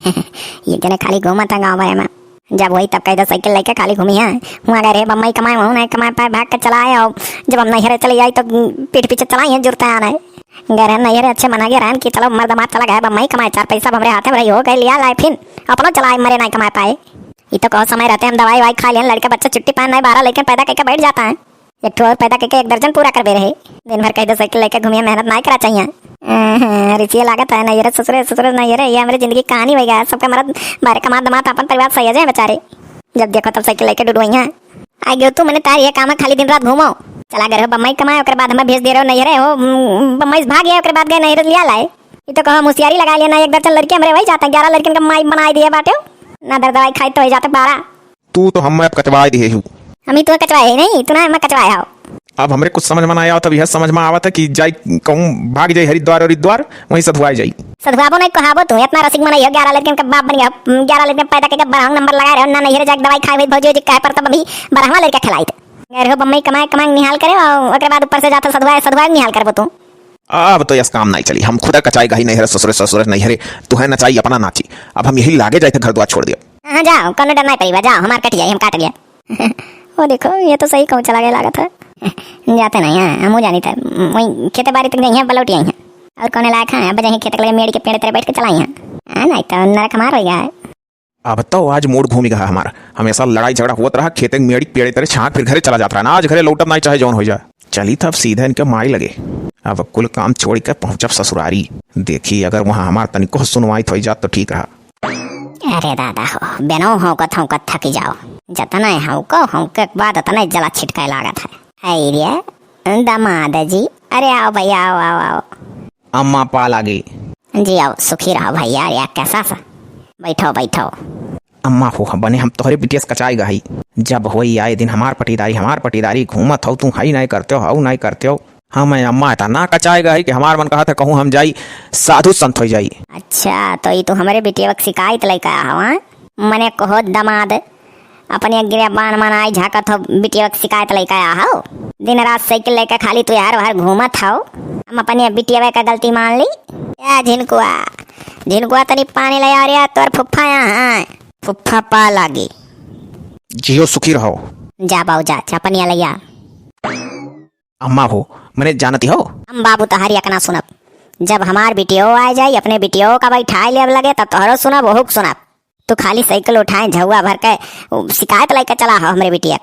ये जने खाली घूमा था गाँव में। जब वही तब कहीं साइकिल लेके खाली घूमी है। वहाँ गए रे बम्बई कमाए, वहाँ नहीं कमाए पाए, भाग कर चलाए। और जब हम नैहरे चली आई तो पीठ पीछे चलाई है जुड़ता आना है। गए नैहरे अच्छे मना गया रहन कि चलो मर्द मार चला गया बम्बई कमाए, 4 पैसा हमारे हाथ में हो गए, लिया लाए फिर अपना चलाए, मरे नहीं कमा पाए। ये तो कहो समय रहते हम दवाई वाई खा लिया, लड़का बच्चा छुट्टी पान नहीं 12 लेकिन पैदा करके बैठ जाता है। एक ठो और पैदा करके 1 दर्जन पूरा कर रहे। दिन भर कहीं साइकिल लेके घूमिए, मेहनत नहीं करा चाहिए। रिचिए लागत है नैहरे ससुरे ससुरे नैहरे, ये हमारी जिंदगी कहानी हो गया। सबका मर्द बारे कमा दमात अपन परिवार सही है बेचारे। जब देखो तब साइकिल लेके डुडवाई है। आ गयो तू मैंने तार ये काम है खाली दिन रात घूमो। चला गए हो बम्बई कमाए, ओकर बाद हमें भेज दे रहे हो नैहरे हो बम्बई से भाग गया, ओकर बाद गए नैहरे लिया लाए। ये तो कहो मुसियारी लगा लिया ना, 1 दर्जन लड़के हमारे वही जाते हैं, 11 लड़कियों का माई बनाई दिए बाटे ना, दर दवाई खाई तो हो जाते 12। तू तो हम कचवा दिए हूँ। हम ही तो कचवाए नहीं, तू ना हमें कचवाया हो। अब हमरे कुछ समझ में आया, तब यह समझ में आवा था कि जाई कहूँ भाग जाई हरिद्वार हरिद्वार वहीं सधुआई जाई। सधुआबो नहीं कहाबो तू इतना रसिक मना है। 11 लड़कियों का बाप बन गया, 11 लड़कियों पैदा करके 12 नंबर लगा रहे हो ना, नैहरे जाके दवाई खाए भौजी जी कहे पर तब अभी 12वां लड़का खिलाई थे। गए हो बम्बई कमाए कमाए निहाल करे और ओकर बाद ऊपर से जाता सधुआए सधुआए निहाल करबो तू। अब तो यस काम नहीं चली, हम खुदा कचाएगा ही नैहरे ससुरे ससुरे नैहरे, तू है नचाई अपना नाची। अब हम यही लागे जाए थे घर द्वार छोड़ दिया। हाँ जाओ कौन डर नहीं पड़ेगा, जाओ हमार कट जाए, हम काट गया। वो देखो ये तो सही कहूँ चला गया लागत है। जाते नहीं हैं हम जानी थे, वही खेते बाड़ी तक गई हैं बलौटी आई हैं और कौन लायक है अब जाए खेत के मेड़ के पेड़ तेरे बैठ के चलाई हैं। नहीं तो नरक हमार हो गया है। अब तो आज मूड घूम गया हमारा, हमेशा लड़ाई झगड़ा होता रहा, खेते मेड़ी पेड़े तेरे छाक फिर घरे चला जाता रहा ना। आज घरे लौटत नहीं चाहे जौन हो जाए। चली था अब सीधे इनके माई लगे। अब कुल काम छोड़ कर पहुंचब ससुरारी। देखी अगर वहाँ हमार तनिको सुनवाई हो जात तो ठीक रहा। अरे दादा हो बेनो हौकत हौकत थकी जाओ, जतना हौको हौके के बाद उतना जला छिटकाए लागत है। रे दामाद जी, अरे आओ भैया आओ आओ आओ। अम्मा पा लागे जी आओ, सुखी रहो भैया। अरे कैसा सा, बैठो बैठो। अम्मा हो बने हम तोहरे बिटिया कचाई गई। जब होई आए दिन हमार पटीदारी घूमत हो, तू हई नहीं करते हो नहीं करते हो। हाँ मैं अम्मा था ना कचाएगा ही कि हमार मन कहा था कहूँ हम जाई साधु संत हो जाई। अच्छा तो ये तो हमारे बिटिया वक्त शिकायत लेकर आया हो। मने कहो दमाद अपने गिरे बान मनाई झाकत हो, बिटिया वक्त शिकायत लेकर आया हो। दिन रात साइकिल लेकर खाली तू यार बाहर घूमत हो। हम अपने बिटिया का गलती मान ली। या झिनकुआ तनी पानी ले आ रहा तोर फुफ्फा यहाँ फुफ्फा पा लागी। जियो सुखी रहो। जा बाऊ जा चापनिया लिया। अम्मा हो मैंने जानती हो हम बाबू तहारी अकना सुनब। जब हमार बिटियो आ जाई अपने बिटियो का बैठा ले लगे तब तोहरो सुनब ओहुक सुनब। तू खाली साइकिल उठाए झुआ भर के शिकायत लेके चला हो हमरे बिटिया।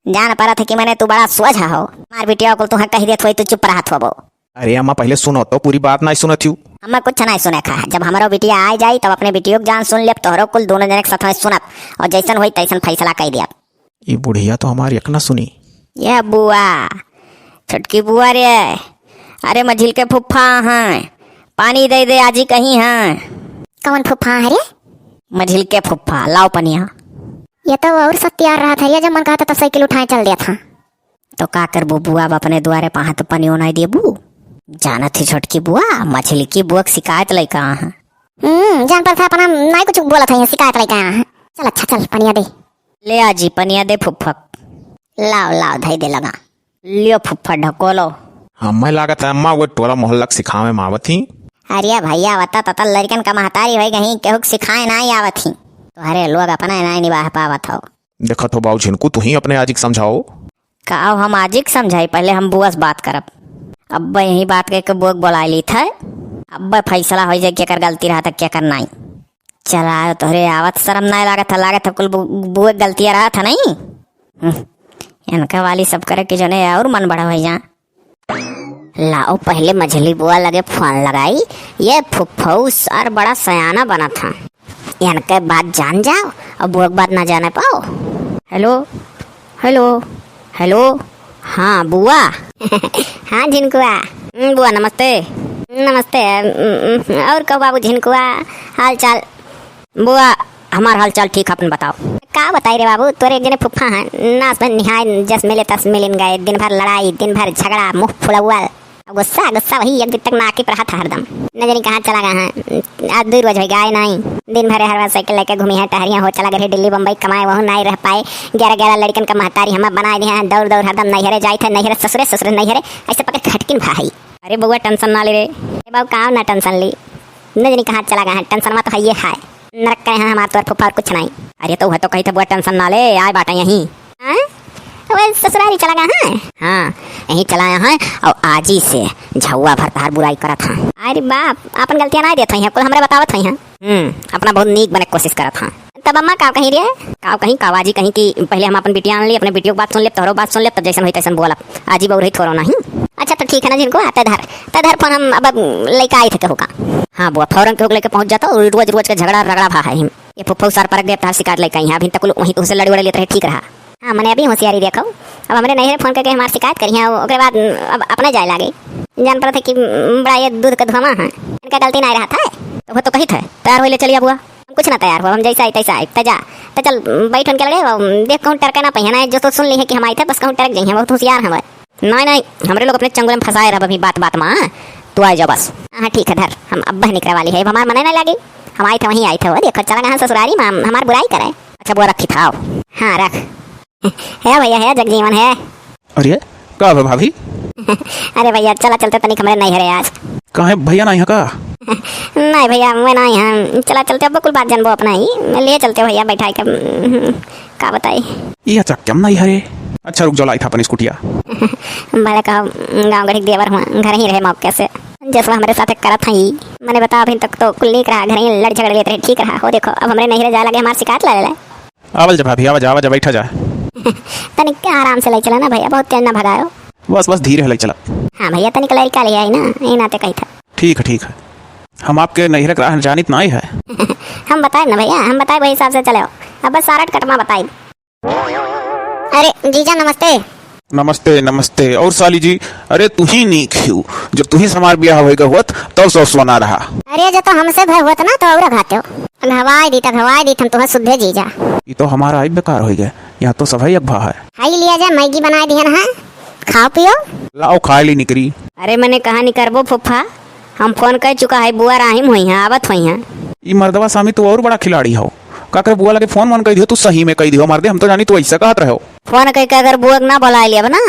जान पड़ा था कि मैंने तू बड़ा सोझ हो। हमार बिटिया को तू कह देत हो तू चुप रहा हो। अरे अम्मा पहले सुनो तो पूरी बात नहीं सुनत हूँ। हमें कुछ नहीं सुने खा। जब हमारो बिटिया आ जाई तब अपने बिटियो के जान सुन ले, तोहरो कुल दोनों जने साथ में सुनब और जैसन होई तैसन फैसला कर दिया। ये बुढ़िया तो हमारी अकना सुनी। ये बुआ छटकी बुआ रे, अरे मझिल के फुफ्फा हैं, पानी दे दे आजी कहीं हैं। कौन फुफ्फा है रे? मझिल के फुफ्फा, लाओ पनिया। ये तो और सत्यार रहा था, ये जब मन कहा था तब साइकिल उठाए चल दिया था। तो का कर बुआ अपने द्वारे पहा तो पनियो नहीं दिए बू। जाना थी छोटकी बुआ मछली की बुआ शिकायत लेकर आया है। जान पर था अपना नहीं कुछ बोला था, शिकायत लेकर आया है। चल अच्छा चल पनिया दे। ले आजी पनिया दे फुफ्फा। लाओ लाओ धई दे लगा। लियो फुफ्फा ढकोलो। हमें लागत है अम्मा वो टोला मोहल्ला सिखावे में आवत ही। अरे भैया बता तता लड़कन का महतारी हो गई केहू सिखाए नहीं आवत ही, तो अरे लोग अपना नहीं निभा पावत हो। देखो तो बाबू झिनकू तू ही अपने आजिक समझाओ। का हम आजिक समझाई, पहले हम बुआ से बात करब। अब यही बात के बुआ बोला ली था। अब फैसला हो जाए क्या कर गलती रहा था क्या कर नहीं। चला तोहरे आवत शर्म नहीं लागत था कुल बुआ गलतियाँ रहा था नहीं। इनका वाली सब करे कि जने और मन बड़ा हो जा। लाओ पहले मझली बुआ लगे फोन लगाई। ये फुफ्फूस और बड़ा सयाना बना था। इनके बात जान जाओ और बुआ की बात ना जाने पाओ। हेलो हेलो हेलो हाँ बुआ। हाँ झिनकुआ। बुआ नमस्ते। नमस्ते। और कहो बाबू झिनकुआ हाल चाल। बुआ हमार हाल चाल ठीक, अपन बताओ। का बताई रे बाबू, तोरे एक जने फुफ्फा हैं नाच में निहाय जस मिले तस मिलिन गए। दिन भर लड़ाई, दिन भर झगड़ा, मुंह फुला हुआ, गुस्सा गुस्सा वही एक दिन तक नाकी पर रहा था हरदम। न जानी कहाँ चला गया है। आज 2 रोज हो गए नहीं। दिन भर हर बार साइकिल लेके घूमी है, टहरियाँ हो चला गए दिल्ली बम्बई कमाए, वहाँ नहीं रह पाए। 11 लड़कन का महतारी हमें बनाए दिए हैं। दौड़ दौड़ हरदम नैहरे जाए थे, नैहरे ससुरे ससुरे नैहरे ऐसे पकड़ खटकिन भाई। अरे बुआ टेंशन ना ले रे बाबू, कहाँ ना टेंशन ली। न जानी कहाँ चला गया है, टेंशन में तो है ये है। नरक करे हैं हमारे तोर फुफा और कुछ नहीं। अरे तो है तो कही थे बुआ टेंशन ना ले, आए बाटा यहीं। वह ससुरारी चला गया है। हाँ यहीं चलाया है और आज ही से झुआ भर तार बुराई करत है। अरे बाप अपन गलतियां नहीं देते हैं, कुल हमरे बतावत हैं। अपना बहुत नीक बने कोशिश करत हैं। तब अम्मा का कहीं रे का कहीं कावाजी कहीं कि पहले हम अपन बिटिया आन ली, अपने बिटियों की बात सुन ले, तोहरो बात सुन ले, तब जैसन हुई तैसन बोला। आजी बहु रही थोड़ा नहीं। अच्छा तो ठीक है ना जिनको आते धर फोन हम अब लेके आई थे कहू का। हाँ बुआ फौरन के लेके पहुंच जाता और रोज रोज के झगड़ा रगड़ा भा है। ये फुफ्फा सार परक देवता शिकायत लेके आई है। अभी तक वहीं तो उसे लड़ी वड़ी लेते रहे, ठीक रहा। हाँ मैंने अभी होशियारी देखो, अब हमरे नहीं फोन करके हमारी शिकायत करी है। उसके बाद अब अपने जाए लागे, जान पड़ा था कि बड़ा ये दूध का धुआं है, इनका गलती नहीं रहा था। तो वो तो कही थे तैयार हो ले चलिए बुआ। हम कुछ ना तैयार हुआ, हम जैसा आई तैसा आई तजा तो चल बैठ के लगे देख कहूँ टरके ना पहिना जो तो सुन ली है कि हम आए थे, बस कहूँ टरक जाइए, बहुत होशियार है। नहीं हमरे लोग अपने चंगुल में फंसाए रहा अभी बात माँ। तू आ जाओ बस। हाँ ठीक है धर, हम अब निकले वाली है, हमारे मने नहीं लगी। हम आए थे वहीं आए थे, वो देखो चला गया ससुरारी में हमारी बुराई करे। अच्छा बुआ रखी था। हाँ रख है भैया, है जगजीवन है। अरे का भाभी? अरे भैया चला चलते तनिक हमारे नहीं है आज। कहाँ भैया नहीं है का? नहीं भैया मैं नहीं है, चला चलते अब कुल बात जानबो अपना ही ले चलते भैया बैठा के। का बताई ये अच्छा क्या नहीं है। अच्छा रुक जाओ, लाई था अपन स्कूटिया। भले कहो गाँव गढ़ी देवर हुआ, घर ही रहे मौके से जैसा हमारे साथ करत था ही। मैंने बताया अभी तक तो कुल नहीं रहा, घर ही लड़ झगड़ लेते रहे, ठीक रहा। हो देखो अब हमारे नहीं रह जा लगे, हमारी शिकायत ले ले। आवल जा भाभी, आवाज बैठा जा। तनिक आराम से ले चला ना भैया, बहुत तेज ना भगायो। बस धीरे ले चला। हाँ भैया तनिक लड़का ले आई ना, यही नाते कही था। ठीक है हम आपके नैहर का जानित नहीं है। हम बताए ना भैया, हम बताए वही हिसाब से चले। अब बस सारा कटमा बताई। अरे जीजा नमस्ते। नमस्ते। और साली जी, अरे तू ही नहीं क्यों, जब तू ही समार ब्याह होएगा हुत तब सो सोना रहा। अरे जो तो हमसे भय हुआ था ना तो और घाते हो। हवाई दी हम तुम्हें शुद्ध जीजा। ये तो हमारा आई बेकार हो गया, यहाँ तो सभी अगभा है। हाई लिया जा, मैगी बनाई दी है, खाओ पियो। लाओ खा ली निकरी। अरे मैंने कहा नहीं करबो फुफा, हम फोन कर चुका है, बुआ राहिम हुई है, आवत हुई है। ये मर्दवा स्वामी तू और बड़ा खिलाड़ी हो, का कर बुआ लगे फोन कह दियो, तू सही में कह दियो मर्दे, हम तो जानी तू ऐसा कहत रहो। फोन कह के अगर बुआ ना बुला लिया ना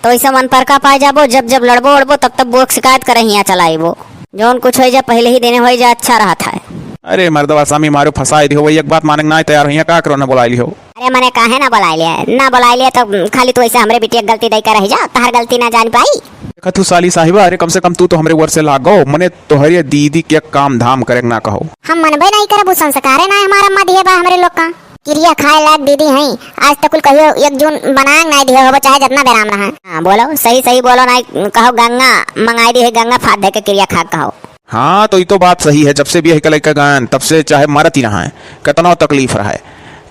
तो ऐसा मन पर का पाए जाबो, जब लड़बो उड़बो तब बुआ शिकायत करे यहाँ चलाइबो। जौन कुछ हो जा पहले ही देने हो जा अच्छा रहा था। अरे मर्दवा स्वामी मारो फंसाई दियो, वही एक बात माने ना तैयार हुई का करो ना बुला लियो। अरे मैंने कहा ना बुला लिया तो खाली तू ऐसे हमरे बिटिया गलती दे कर रह जा, तहर गलती ना जान पाई। तू साली साहिबा, अरे कम से कम तू तो हमरे वर से लागो, मने तोहरी दीदी के काम धाम करे ना कहो। हम मनबे नहीं करब, संस्कार ना हमारा मत दिए बा हमरे लोग का। क्रिया खाए लायक दीदी हैं, आज तक कुल कहियो एक जून बनाए नहीं दिए हो, चाहे जितना बेराम रहा। हाँ बोलो सही बोलो, नहीं कहो गंगा मंगाई दी है, गंगा फाद दे के क्रिया खा कहो। हाँ तो ये तो बात सही है, जब से भी यही कल गायन तब से चाहे मरत ही रहा है, कितना तकलीफ रहा है।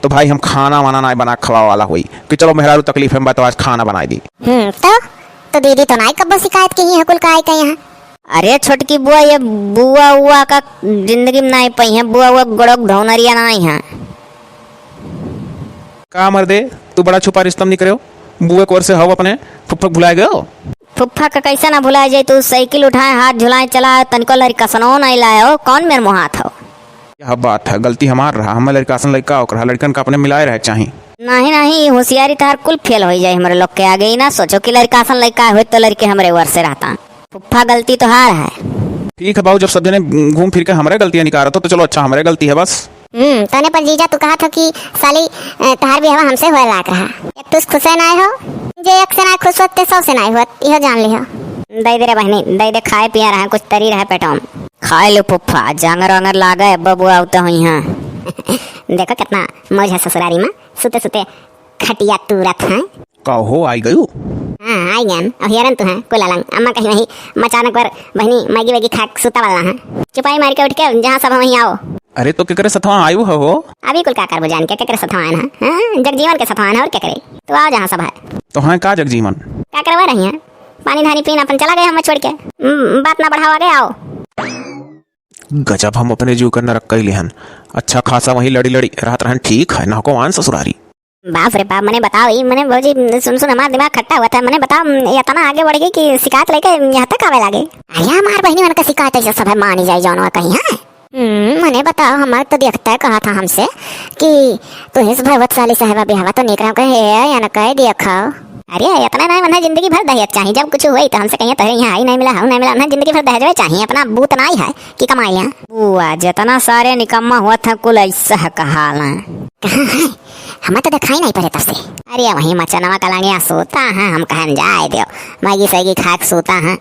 तो भाई हम खाना वाना नहीं बना खवा वाला हुई कि चलो मेहरारू तकलीफ है तो आज खाना बनाई दी। तो दीदी तो नहीं कब शिकायत की है कुल का आई यहाँ। अरे छोटकी बुआ, ये बुआ का जिंदगी में नहीं पई है, बुआ गड़क धौनरिया नहीं है। का मर्दे तू बड़ा छुपा रिश्ता नहीं करे, बुआ को से हो अपने फुफ्फा भुला गयो। फुफ्फा का कैसा ना भुला जाए, तू साइकिल उठाए हाथ झुलाए चला, तनको लड़का सनो नहीं लाया हो, कौन मेरे मुँह हाथ हो। यह बात है, गलती हमार रहा, हम लड़का सन लड़का होकर लड़कन का अपने मिलाए रहे चाहिए। नहीं होशियारी तार कुल फेल हो जाए हमारे लोग के आगे ही ना सोचो कि लड़का सन लड़का हो तो लड़के हमारे वर से रहता। फुफ्फा गलती तो हार है। ठीक है बाबू, जब सब जने घूम फिर के हमारे गलतियां निकाल रहे तो चलो अच्छा हमारे गलती है बस। तने पर जीजा तू कहा था कि साली तार भी हवा हमसे हुआ लाग रहा, एक तुझ खुश है ना हो, जे एक से ना खुश होते 100 से ना होत, यह जान लियो। दे दे रे बहनी, दे दे, खाए पिया रहा कुछ तरी रहा पेटों, खाए लो फुफ्फा, जांगर वांगर लागे बबुआ उते हुई हैं। देखो कितना मौज है ससुरारी में, सुते सुते खटिया तुरत हैं। कहो आई गयो। हाँ आई ज्ञान अब हेरन तू है कुल अलंग, अम्मा कहीं वही मचानक पर बहनी मैगी वैगी खा सुता वाला है, चुपाई मार के उठ के जहाँ सब वहीं आओ। अरे तो केकरे सथवा आयु हो अभी कुल का कर जान के केकरे सथवा है, जगजीवन के सथवा है और क्या करे, तो आओ जहाँ सब है। तो हाँ का जगजीवन क्या करवा रही है, पानी धानी पीना अपन चला गए हम छोड़ के, बात ना बढ़ावा गए। आओ गजब, हम अपने जीव करना रख कैली हन, अच्छा खासा वही लड़ी रात रहन, ठीक है ना को आन ससुरारी। बाप रे बाप, मैंने बताओ ही, मैंने भौजी सुन हमारा दिमाग खट्टा हुआ था, मैंने बताओ इतना आगे बढ़ गई कि शिकायत लेके यहाँ तक आवे लागे। अरे हमार बहनी मन का शिकायत ऐसा सब है मानी जाए जौन कहीं है। मैंने बताओ हमारे तो देखता है कहा था हमसे कि तू इस भगवतशाली साहिबा बिहावा तो निकरा कहे या न कहे देखा। अरे इतना नहीं मन है जिंदगी भर दहेज चाहिए, जब कुछ हुई तो हमसे कहिए तोहरे यहाँ आई नहीं मिला हूँ नहीं मिला, हमने जिंदगी भर दहेज चाहिए, अपना बूत नहीं है कि कमाई लिया। बुआ जितना सारे निकम्मा हुआ था कुल ऐसा कहाल है। कहाँ है? हमें तो दिखाई नहीं पड़े तब से। अरे वही मचनवा कलांगिया सोता है, हम कहन जाए दो मैगी सैगी खा के सोता है,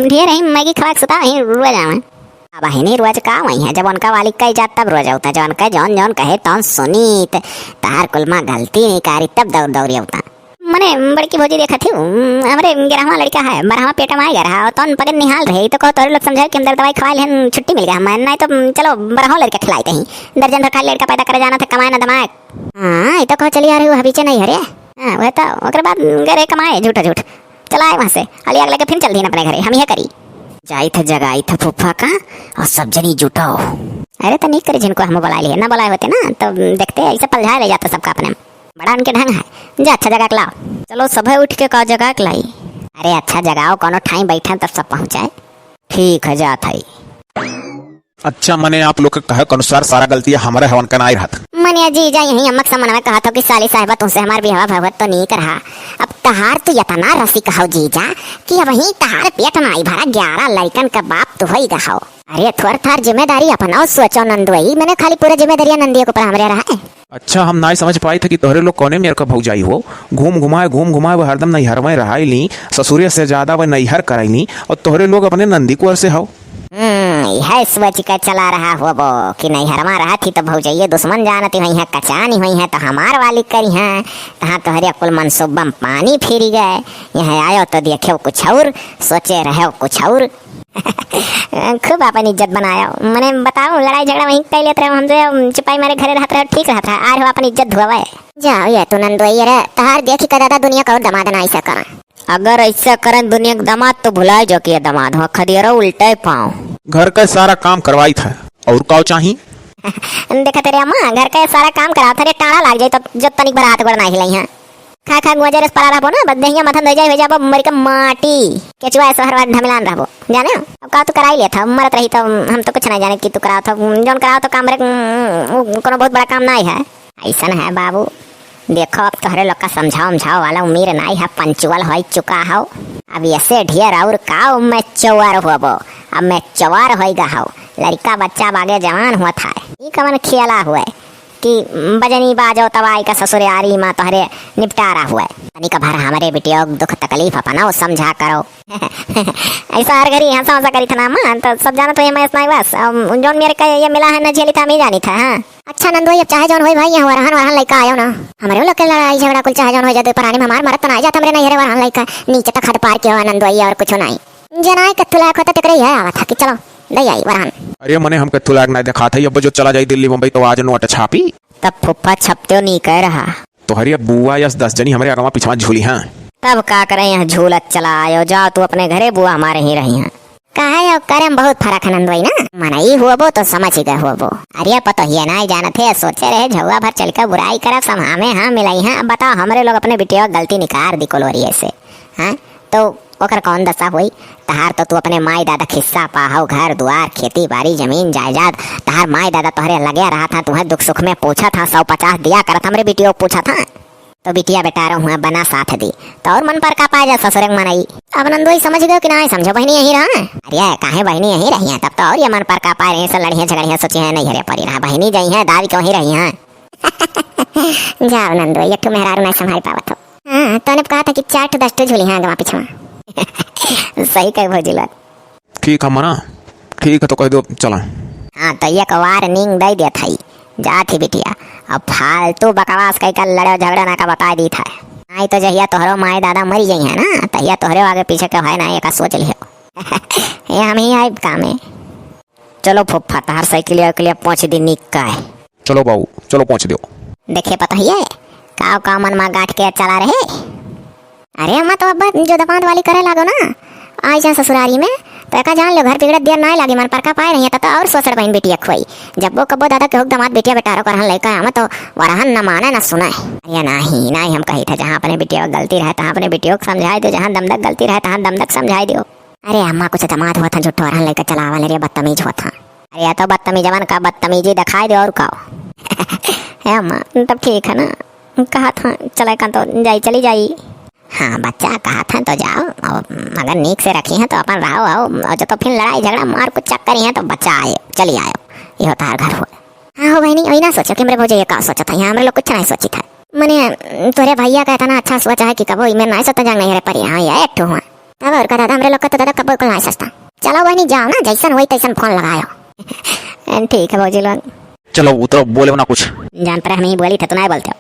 ढेर ही मैगी खा के सोता वहीं रोज आवे। अब वही रोज का वही है, जब उनका वालिक कही जात तब रोज होता, जब उनका जौन जौन कहे तौन सुनी तार कुल माँ गलती नहीं करी तब दौड़ दौड़ी होता। मने बड़की भौजी देखा थी हमारे 11वां लड़का है 12वां पेट में आएगा रहा तो पकड़ निहाल रही तो कहो तोरे लोग समझाए कि अंदर दवाई खवा लेन छुट्टी मिल गया मैं नहीं तो चलो 12वां लड़का खिलाई कहीं दर्जन भर खाली लड़का पैदा कर जाना था कमाए ना दमाए। हाँ ये तो कहो चली आ रही हूँ हबीचे नहीं हरे। हाँ वह तो ओकर बाद घरे कमाए झूठा झूठ चलाए वहाँ से अली आग लगे फिर चल दी अपने घरे हम यह करी जाई था जगाई था फूफा का और सब जनी जुटाओ। अरे तो नहीं करे जिनको हम बुला लिए ना बुलाए होते ना तो देखते ऐसे पलझाए ले जाता सबका अपने बड़ा उनके ढंग है। जा अच्छा जगह लाओ। चलो सब उठ के का जगह लाई। अरे अच्छा जगाओ कोनो ठाई बैठे तब सब पहुँचाए। ठीक है जात है। अच्छा मने आप लोग के कहे के अनुसार सारा गलती हमारे हवन का नहीं रहा। मनिया जी जा यही अम्मक समन में कहा था कि साली साहिबा तुमसे हमार बिहावा भगवत तो नहीं करा। अब तहार तो यतना रसी कहो जीजा कि अब वही तहार पेट में आई भरा 11 लड़कन का बाप तो ही कहो। अरे थोड़ थार जिम्मेदारी अपना सोचो नंदुई मैंने खाली पूरा जिम्मेदारी नंदिया के ऊपर हमरे रहा है। अच्छा हम नहीं समझ पाए थे कि तोहरे लोग कोने मेरे का भौजाई हो घूम घुमाए वो हरदम नैहर में रहाई ससुरे से ज्यादा वह नैहर कराई और तोहरे लोग अपने नंदी कुंवर से हो। यह सोच कर चला रहा हो वो कि नैहर में रहा थी तो भौजाइये दुश्मन जानती हुई है कचानी हुई है तो हमार वाली करी है तहाँ तोहरे कुल मनसूबा पानी फिर गए यहाँ आयो तो देखे कुछ और सोचे रहे कुछ और खूब अपन इज्जत बनाया मैंने बताओ लड़ाई झगड़ा वहीं कर लेते रहे हमसे चुपाई मारे घरे रहते रहे ठीक रहता है आज हो अपन इज्जत धुआ जाओ ये तो नंदोई रे तहार देखी का दादा दुनिया का और दमाद ना ऐसा करा। अगर ऐसा करें दुनिया के दामाद तो भुलाए जो कि दामाद हो खदियरा उल्टे पाओ घर का सारा काम करवाई था और का चाहिए। देखा तेरे अम्मा घर का सारा काम करा था टाड़ा लाग जाए तो जो तनिक भर हाथ गोड़ ना हिलाई है खा खा गुजर रस पड़ा रहबो ना बदहिया मथन दे जाए भेजा मरी का माटी केचुआ शहर वाद ढमिलान रहबो जाने अब का तो कराई ले था मरत रही तो हम तो कुछ नहीं जाने कि तू कराओ था जोन कराओ तो काम रे कोनो बहुत बड़ा काम नहीं है ऐसा है बाबू। देखो अब तोहरे लोग का समझाओ वाला उम्मीद नहीं है पंचुअल हो चुका हो अब ऐसे ढेर और का मैं चौवार होबो अब मैं चौवार हो गया हो लड़का बच्चा बागे जवान हुआ था ये कमन खेला हुआ है कि बजनी बाजो तवाई का ससुरारी माँ तोहरे निपटारा हुआ है तनी का भर हमारे बेटियों दुख तकलीफ अपना समझा करो ऐसा हर घड़ी हंसा हंसा करी था ना माँ तो सब जाना तो ये मैं नहीं बस जोन मेरे का ये मिला है न झेली था मैं जानी था। हाँ अच्छा नंदो अब चाहे जोन हो भाई यहाँ वरहन लड़का आयो ना हमारे लोग के लड़ाई झगड़ा कुल चाहे जोन हो जाते परानी में हमार मरत तो नहीं जाता मेरे नहीं वरहन लड़का नीचे तक खद पार किया नंदो और कुछ नहीं जनाए कत्थु लाख होता तक है आवा था कि चलो दई आई वरहन। अरे मने हम कत्थु लाख नहीं देखा था अब जो चला जाई दिल्ली मुंबई तो आज नोट छापी तब फुप्पा छपते नहीं कह रहा तो हरी बुआ या 10 जनी हमारे अगवा पिछवा झूली हैं तब का करे यहाँ झूलत चला आयो जा तू अपने घरे बुआ हमारे ही रही हैं कहा करे बहुत फर्क है नंदोई ना मनई हुआ तो समझ ही गए हुआ अरे पता ही नहीं जाना थे सोचे रहे झुआ भर चल कर बुराई करा समामे हाँ मिलाई है अब बताओ हमारे लोग अपने बिटिया गलती निकार दी कोलोरिए से हाँ तो ओकर कौन दशा हुई तहार तो तू अपने माई दादा खिस्सा पाहो घर द्वार खेती बाड़ी जमीन जायदाद तहार माई दादा तोहरे लगे रहा था तुम्हें दुख सुख में पूछा था 150 दिया करा था मेरे बिटिया पूछा था तो बिटिया बेटा रहा हुआ बना साथ दी तो और मन पर का पाए जा ससुर मनाई अब नंदोई समझ गयो कि नहीं समझो बहनी यही रहा अरे काहे बहनी यही रही है तब तो और ये मन पर का पाए रही सब लड़ियां झगड़ियां सोची है नहीं हरे परी रहा बहनी गई है दादी क्यों ही रही है जाओ नंदोई एक मेहरारू नहीं संभाल पावत हो। हाँ तने कहा था कि 4-10 झूली है गवा पीछे सही कह भौजी लोग ठीक है मना ठीक है तो कह दो चला। हाँ तो एक वार्निंग दे दिया था जा थी बिटिया अब फालतू बकवास कहीं का लड़े झगड़ा ना का बता दी था नहीं तो जहिया तोहरो माए दादा मरी गई है ना तहिया तोहरे आगे पीछे के है ना एक सोच लियो ये हम ही आए काम है। चलो फुफ्फा तार साइकिल पहुँच दी निक का है चलो बाबू चलो पहुँच दो देखे पता ही है का मन में गांठ के चला रहे। अरे अम्मा तो अब जो दपांत वाली करे लागो ना आई जा ससुरारी में तो एक जान लो घर बिगड़त देर नहीं लगी मन पर का पाए रही है तो और सोचर बहन बेटी खोई जब वो कबो दादा के हुक दमाद बेटिया बेटारो करहन लड़का हम तो वरहन न माने न सुने अरे नहीं हम कही था जहाँ अपने बेटिया गलती रहे तहाँ अपने बेटियों को समझाए दो जहाँ दमदक गलती रहे तहाँ दमदक समझाए दो। अरे अम्मा कुछ दमाद हुआ था झुट्ठो वरहन लड़का चलावा ले बदतमीज हुआ था अरे या तो बदतमीज जवान का बदतमीजी दिखाई दो और कहो है अम्मा तब ठीक है ना कहा था चले का तो जाई चली जाई हाँ बच्चा कहा था तो जाओ, और अगर नीक से रखी हैं तो अपन रहो आओ, और जो तो फिर लड़ाई झगड़ा मार कुछ चक्कर ही है तो बच्चा आए चली आयो, ये होता है घर हो। हाँ हो बहनी वही ना सोचो कि मेरे भौजे ये का सोचा था, यहाँ हमारे लोग कुछ नहीं सोची था। मैंने तोरे भैया का इतना अच्छा सोचा है कि कबो इमें नहीं सोचा जाएंगे रे पर यहाँ ये एक हुआ तब और कहा था हमरे लोग का तो दादा कबो को नहीं सोचता। चलो बहनी जाओ ना, जैसन वही तैसन फोन लगायो। ठीक है भौजी लोग, चलो उतरो, बोले ना कुछ। जान पर हम ही बोली थे तो नहीं बोलते हो।